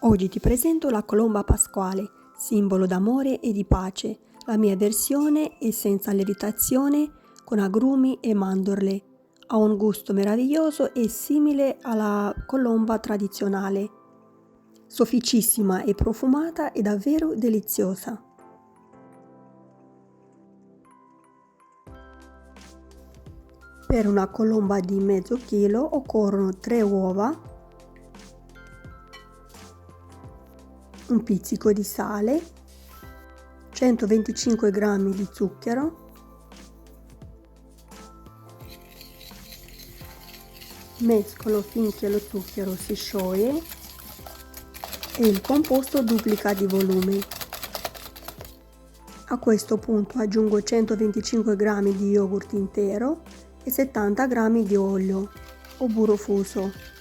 Oggi ti presento la colomba pasquale, simbolo d'amore e di pace. La mia versione è senza lievitazione, con agrumi e mandorle. Ha un gusto meraviglioso e simile alla colomba tradizionale. Sofficissima e profumata e davvero deliziosa. Per una colomba di mezzo chilo occorrono 3 uova, un pizzico di sale, 125 g di zucchero, mescolo finché lo zucchero si scioglie e il composto duplica di volume. A questo punto aggiungo 125 g di yogurt intero e 70 g di olio o burro fuso.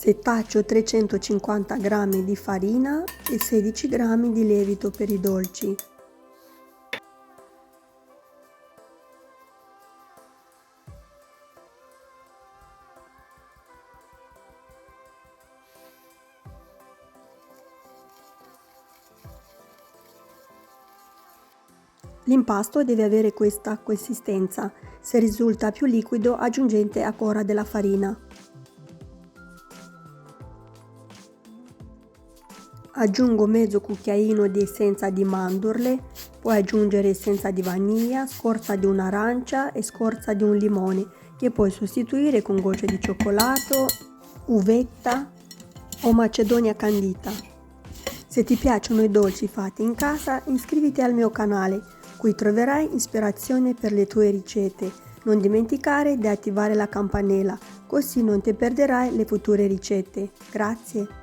Setaccio 350 g di farina e 16 g di lievito per i dolci. L'impasto deve avere questa consistenza, se risulta più liquido aggiungete ancora della farina. Aggiungo mezzo cucchiaino di essenza di mandorle, puoi aggiungere essenza di vaniglia, scorza di un'arancia e scorza di un limone, che puoi sostituire con gocce di cioccolato, uvetta o macedonia candita. Se ti piacciono i dolci fatti in casa, iscriviti al mio canale, qui troverai ispirazione per le tue ricette. Non dimenticare di attivare la campanella, così non ti perderai le future ricette. Grazie!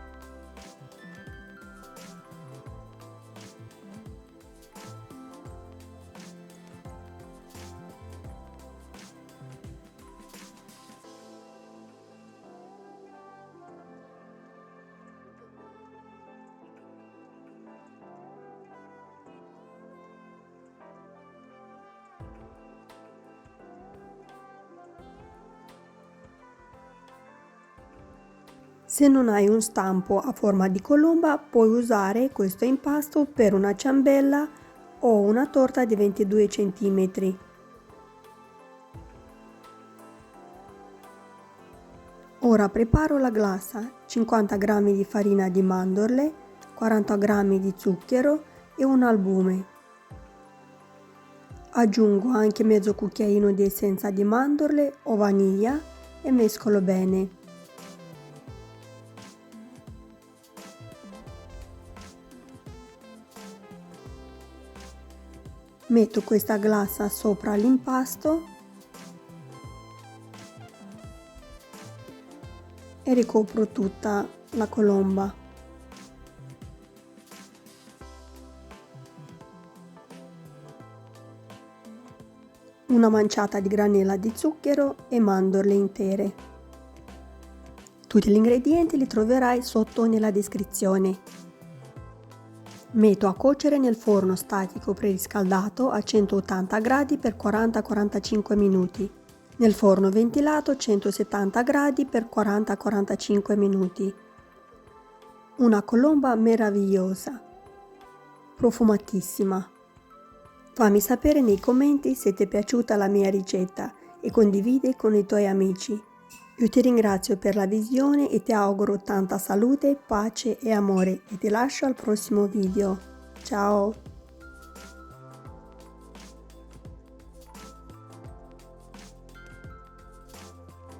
Se non hai un stampo a forma di colomba, puoi usare questo impasto per una ciambella o una torta di 22 cm. Ora preparo la glassa: 50 g di farina di mandorle, 40 g di zucchero e un albume. Aggiungo anche mezzo cucchiaino di essenza di mandorle o vaniglia e mescolo bene. Metto questa glassa sopra l'impasto e ricopro tutta la colomba. Una manciata di granella di zucchero e mandorle intere. Tutti gli ingredienti li troverai sotto nella descrizione. Metto a cuocere nel forno statico preriscaldato a 180 gradi per 40-45 minuti. Nel forno ventilato 170 gradi per 40-45 minuti. Una colomba meravigliosa, profumatissima. Fammi sapere nei commenti se ti è piaciuta la mia ricetta e condividi con i tuoi amici. Io ti ringrazio per la visione e ti auguro tanta salute, pace e amore e ti lascio al prossimo video. Ciao!